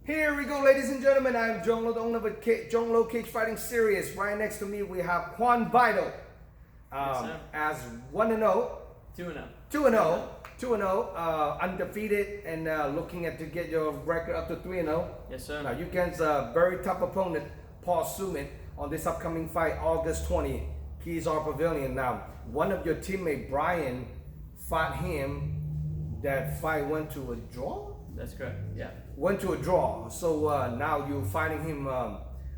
Here we go, ladies and gentlemen. I'm Zhong, the owner of Zhong Cage Fighting Series. Right next to me, we have Juan Vidal. As 1-0, 2-0. 2-0, undefeated, and looking to get your record up to 3-0. Yes, sir. Now, you against a very tough opponent, Paul Suman, on this upcoming fight, August 20th. He's our pavilion. Now, one of your teammate, Brian, fought him. That fight went to a draw? That's correct, yeah. Went to a draw. So now you're fighting him.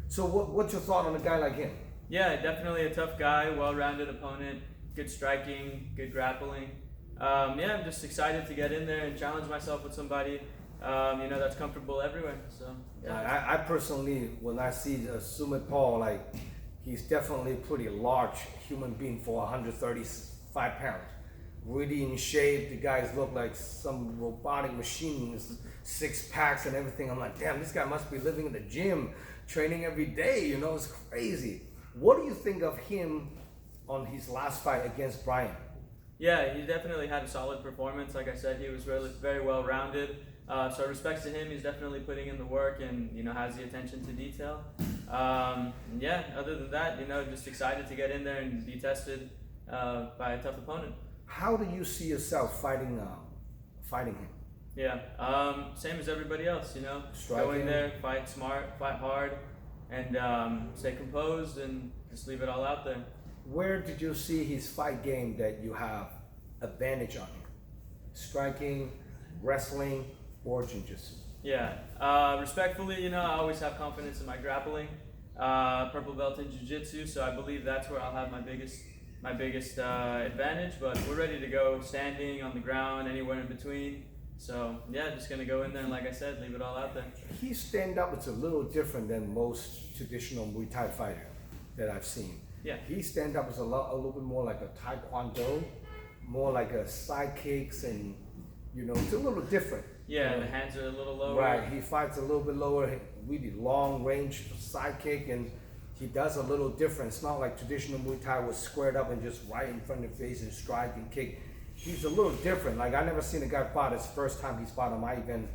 So what's your thought on a guy like him? Yeah, definitely a tough guy, well-rounded opponent, good striking, good grappling. Yeah, I'm just excited to get in there and challenge myself with somebody, that's comfortable everywhere. So yeah. I personally, when I see Sumit Paul, like, he's definitely a pretty large human being for 135 pounds. Really in shape. The guys look like some robotic machines, 6 packs and everything. I'm like, damn, this guy must be living in the gym, training every day. It's crazy. What do you think of him on his last fight against Brian? Yeah, he definitely had a solid performance. Like I said, he was really very well rounded. So respects to him. He's definitely putting in the work and has the attention to detail. Yeah, other than that, just excited to get in there and be tested by a tough opponent. How do you see yourself fighting him? Yeah, same as everybody else, Striking. Go in there, fight smart, fight hard, and stay composed and just leave it all out there. Where did you see his fight game that you have advantage on him? Striking, wrestling, or jiu-jitsu? Yeah, respectfully, I always have confidence in my grappling. Purple belt in jiu-jitsu, so I believe that's where I'll have my biggest advantage, but we're ready to go standing, on the ground, anywhere in between. So yeah, just gonna go in there and, like I said, leave it all out there. His stand-up is a little different than most traditional Muay Thai fighter that I've seen. Yeah. His stand-up is a little bit more like a Taekwondo, more like a side kicks, and it's a little different. Yeah, the hands are a little lower. Right, he fights a little bit lower, really long range side kick, and he does a little different. It's not like traditional Muay Thai was squared up and just right in front of the face and strike and kick. He's a little different. Like, I never seen a guy fight. It's the first time he's fought on my event,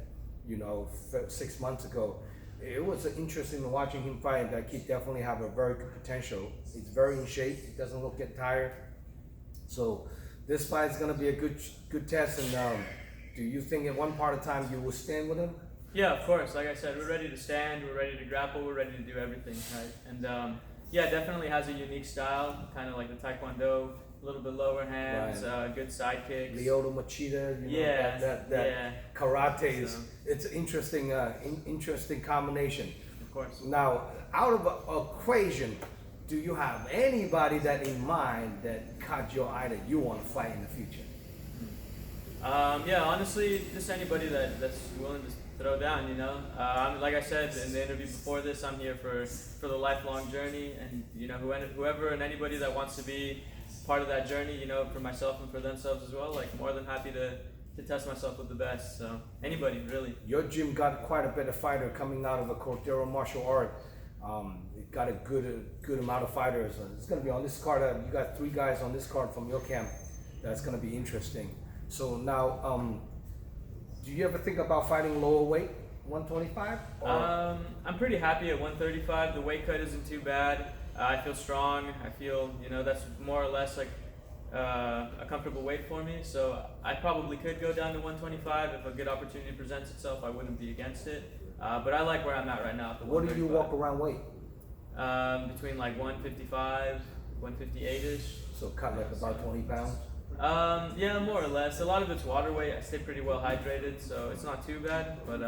6 months ago. It was interesting watching him fight. Like, he definitely have a very good potential. He's very in shape. He doesn't look get tired. So this fight is gonna be a good test. And do you think at one part of time you will stand with him? Yeah, of course. Like I said, we're ready to stand, we're ready to grapple, we're ready to do everything, right? And yeah, definitely has a unique style, kind of like the Taekwondo, a little bit lower hands, right. Good side kicks. Lyoto Machida, that karate is, it's an interesting combination. Of course. Now, out of an equation, do you have anybody that in mind that caught your eye that you want to fight in the future? Yeah, honestly, just anybody that's willing to throw down, like I said in the interview before this, I'm here for the lifelong journey, and whoever and anybody that wants to be part of that journey, for myself and for themselves as well, like, more than happy to test myself with the best. So anybody, really. Your gym got quite a bit of fighter coming out of a Cordero martial art. It got a good amount of fighters. It's going to be on this card. You got 3 guys on this card from your camp. That's going to be interesting. So now, do you ever think about fighting lower weight, 125? I'm pretty happy at 135. The weight cut isn't too bad. I feel strong. I feel, that's more or less like a comfortable weight for me. So I probably could go down to 125 if a good opportunity presents itself. I wouldn't be against it. But I like where I'm at right now at the 135. What do you walk around weight? Between like 155, 158-ish. So cut like about 20 pounds? Yeah, more or less. A lot of it's water weight. I stay pretty well hydrated, so it's not too bad. But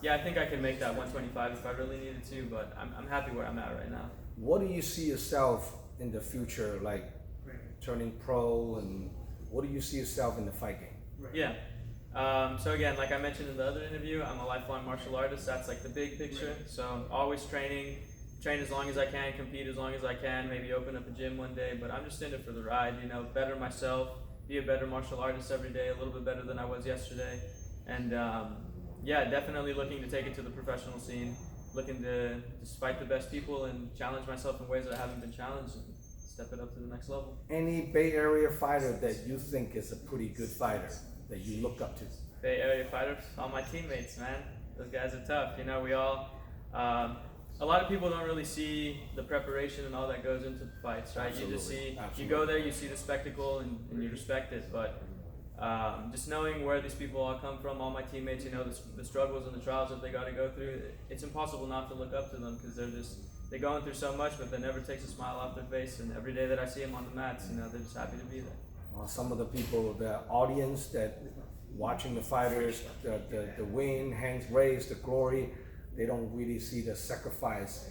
yeah, I think I can make that 125 if I really needed to. But I'm happy where I'm at right now. What do you see yourself in the future, like turning pro, and what do you see yourself in the fight game? Yeah. So again, like I mentioned in the other interview, I'm a lifelong martial artist. That's like the big picture. So always train as long as I can, compete as long as I can, maybe open up a gym one day, but I'm just in it for the ride, better myself, be a better martial artist every day, a little bit better than I was yesterday. And yeah, definitely looking to take it to the professional scene, looking to just fight the best people and challenge myself in ways that I haven't been challenged and step it up to the next level. Any Bay Area fighter that you think is a pretty good fighter that you look up to? Bay Area fighters, all my teammates, man. Those guys are tough. You know, we all. A lot of people don't really see the preparation and all that goes into the fights, right? Absolutely. You just see, Absolutely. you go there, you see the spectacle, and you respect it. But just knowing where these people all come from, all my teammates, you know, the struggles and the trials that they got to go through, it's impossible not to look up to them because they're going through so much, but that never takes a smile off their face. And every day that I see them on the mats, you know, they're just happy to be there. Some of the people, the audience that watching the fighters, the win, hands raised, the glory, they don't really see the sacrifice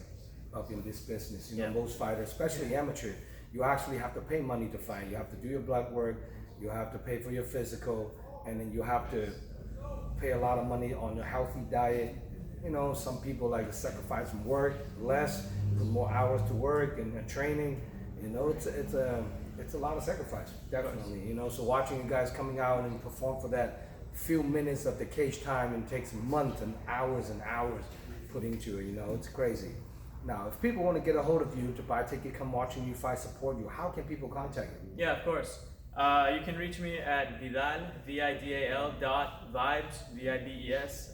of in this business. You know, most fighters, especially amateur, you actually have to pay money to fight. You have to do your blood work, you have to pay for your physical, and then you have to pay a lot of money on a healthy diet. You know, some people like to sacrifice from work less, for more hours to work and training. You know, it's a lot of sacrifice, definitely. You know, so watching you guys coming out and perform for that few minutes of the cage time and takes months and hours put into it, you know, it's crazy. Now, if people want to get a hold of you to buy a ticket, come watching you fight, support you, how can people contact you? Yeah, of course. You can reach me at Vidal, VIDAL .vibes, VIBES.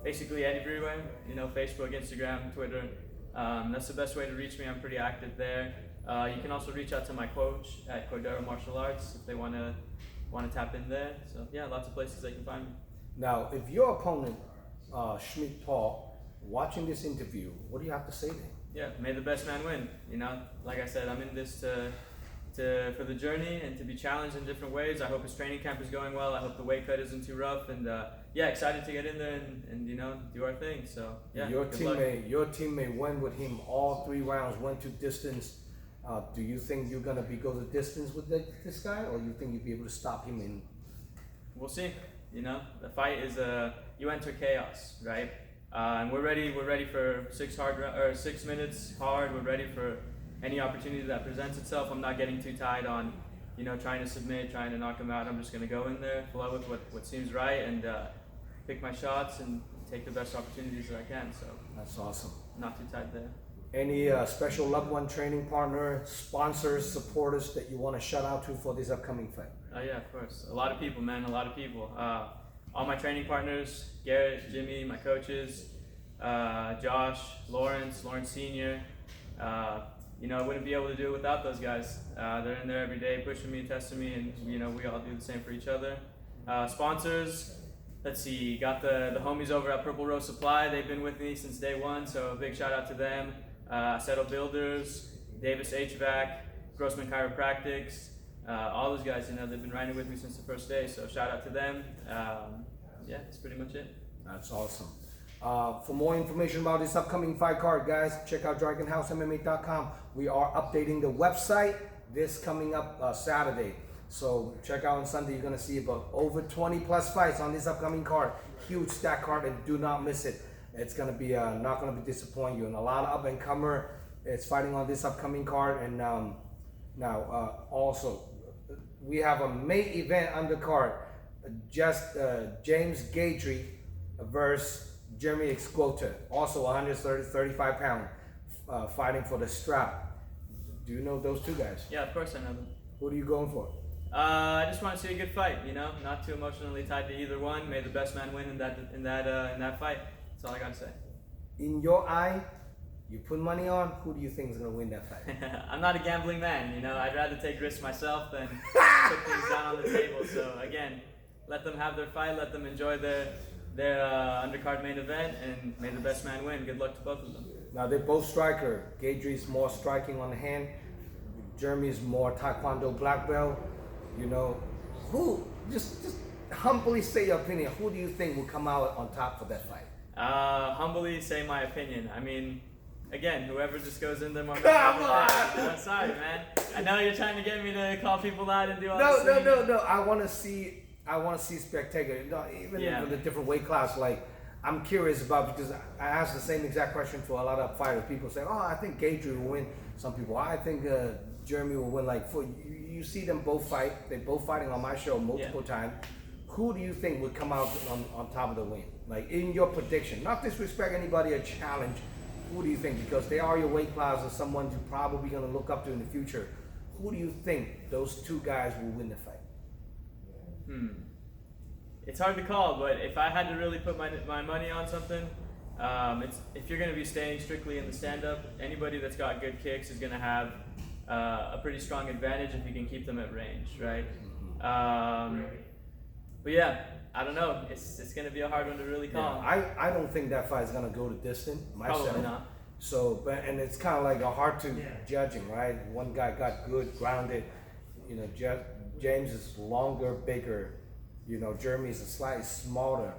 Basically everywhere, you know, Facebook, Instagram, Twitter. That's the best way to reach me. I'm pretty active there. You can also reach out to my coach at Cordero Martial Arts if they want to tap in there. So yeah, lots of places they can find me. Now, if your opponent, Schmidt Paul, watching this interview, what do you have to say to him? Yeah, may the best man win. You know, like I said, I'm in this for the journey and to be challenged in different ways. I hope his training camp is going well. I hope the weight cut isn't too rough, and yeah, excited to get in there and you know, do our thing. So yeah, Your teammate went with him all 3 rounds, went to distance. Do you think you're gonna go the distance with this guy, or you think you'll be able to stop him in? We'll see. You know, the fight is you enter chaos, right? And we're ready. We're ready for 6 minutes hard. We're ready for any opportunity that presents itself. I'm not getting too tied on, you know, trying to submit, trying to knock him out. I'm just gonna go in there, flow with what seems right, and pick my shots and take the best opportunities that I can. So that's awesome. Not too tied there. Any special loved one, training partner, sponsors, supporters that you want to shout out to for this upcoming fight? Oh yeah, of course. A lot of people, man. A lot of people. All my training partners, Garrett, Jimmy, my coaches, Josh, Lawrence Senior. You know, I wouldn't be able to do it without those guys. They're in there every day, pushing me, testing me, and you know, we all do the same for each other. Sponsors. Let's see. Got the homies over at Purple Rose Supply. They've been with me since day one, so a big shout out to them. Settle Builders, Davis HVAC, Grossman Chiropractics, all those guys, you know, they've been riding with me since the first day, so shout out to them. Yeah, that's pretty much it. That's awesome. For more information about this upcoming fight card, guys, check out DragonHouseMMA.com. We are updating the website this coming up Saturday. So check out on Sunday, you're going to see about over 20 plus fights on this upcoming card. Huge stack card, and do not miss it. It's going to be not going to be disappoint you. And a lot of up and comer is fighting on this upcoming card. And now also we have a main event undercard. Just James Gatry versus Jeremy Exquota, also 135 pound, fighting for the strap. Do you know those two guys? Yeah, of course I know them. Who are you going for? I just want to see a good fight, you know, not too emotionally tied to either one. May the best man win in that fight. That's all I gotta say. In your eye, you put money on, who do you think is gonna win that fight? I'm not a gambling man, you know. I'd rather take risks myself than put things down on the table. So again, let them have their fight, let them enjoy their undercard main event, and may the best man win. Good luck to both of them. Now they're both striker. Gatry's more striking on the hand. Jeremy's more Taekwondo black belt. You know, who, just humbly say your opinion. Who do you think will come out on top for that fight? Humbly say my opinion. I mean, again, whoever just goes in there more. Come on! I'm sorry, man. I know you're trying to get me to call people out and do all this. No. I want to see spectacular. You know, even in the different weight class. Like, I'm curious about, because I asked the same exact question to a lot of fighters. People say, "Oh, I think Gatry will win." Some people, "I think Jeremy will win." Like, you see them both fight. They're both fighting on my show multiple times. Who do you think would come out on top of the win? Like, in your prediction, not disrespect anybody, a challenge. Who do you think? Because they are your weight class or someone you're probably going to look up to in the future. Who do you think those two guys will win the fight? it's hard to call, but if I had to really put my money on something, if you're going to be staying strictly in the stand-up, anybody that's got good kicks is going to have a pretty strong advantage if you can keep them at range, right? But yeah, I don't know. It's going to be a hard one to really call. Yeah, I don't think that fight is going to go to distance myself. Probably not. So, and it's kind of like a hard to judging, right? One guy got good, grounded. You know, James is longer, bigger. You know, Jeremy is a slightly smaller.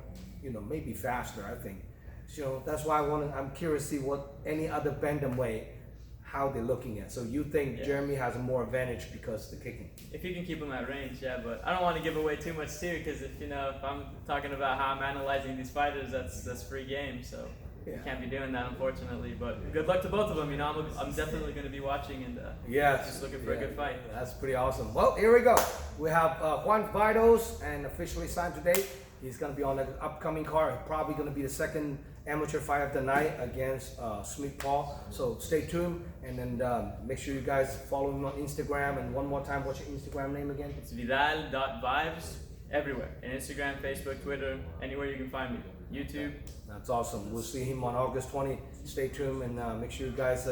You know, maybe faster, I think. So that's why I'm curious to see what any other bantamweight, how they're looking at. So you think Jeremy has a more advantage because of the kicking? If you can keep him at range, yeah. But I don't want to give away too much too, because if I'm talking about how I'm analyzing these fighters, that's free game. So you can't be doing that, unfortunately. But good luck to both of them. You know, I'm definitely going to be watching and just looking for a good fight. That's pretty awesome. Well, here we go. We have Juan Vidal and officially signed today. He's going to be on the upcoming card. Probably going to be the second amateur fight of the night against Smith Paul. So stay tuned, and then make sure you guys follow him on Instagram. And one more time, what's your Instagram name again? It's Vidal.vibes everywhere. In Instagram, Facebook, Twitter, anywhere you can find me. YouTube. That's awesome. We'll see him on August 20. Stay tuned, and make sure you guys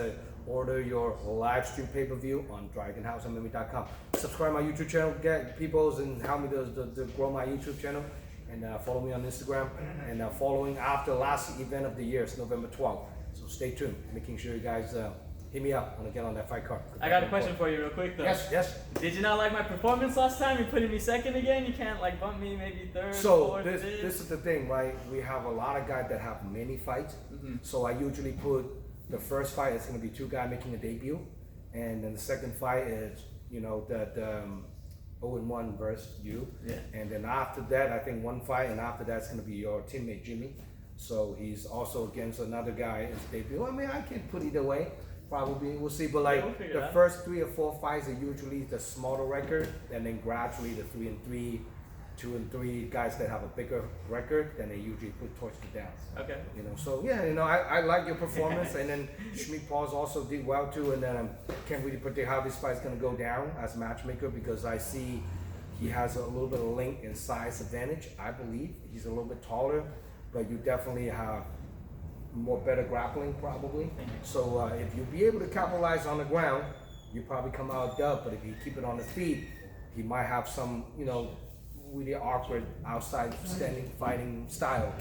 order your live stream pay-per-view on DragonHouseMMA.com. Subscribe my YouTube channel, get peoples, and help me to grow my YouTube channel. And follow me on Instagram, and following after last event of the year is November 12th. So stay tuned, making sure you guys hit me up when I get on that fight card. I got a question for you real quick though. Yes. Did you not like my performance last time? You're putting me second again? You can't like bump me maybe third, So fourth, this fifth? is the thing, right? We have a lot of guys that have many fights. So I usually put the first fight is going to be two guys making a debut, and then the second fight is, you know, that 0-1 versus you. Yeah. And then after that, I think one fight, and after that's going to be your teammate Jimmy. So he's also against another guy in his debut. I mean, I can put either way. Probably, we'll see. But like we'll the first 3 or 4 fights are usually the smaller record, and then gradually the 3-3, 2-3 guys that have a bigger record, then they usually put towards the down. Okay. You know, so yeah, you know, I like your performance, and then Schmidt Paul's also did well too, and then can't really predict how this fight's gonna go down as matchmaker, because I see he has a little bit of length and size advantage. I believe he's a little bit taller, but you definitely have more better grappling probably. So if you be able to capitalize on the ground, you probably come out dub. But if you keep it on the feet, he might have some, you know, really awkward outside standing fighting style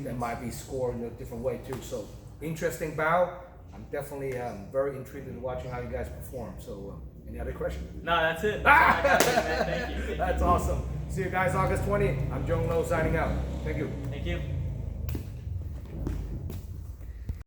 that might be scored in a different way too. So interesting bout. I'm definitely very intrigued in watching how you guys perform. So any other questions? No, that's it. That's all I got, man. Thank you. That's awesome. See you guys August 20th. I'm Zhong signing out. Thank you. Thank you.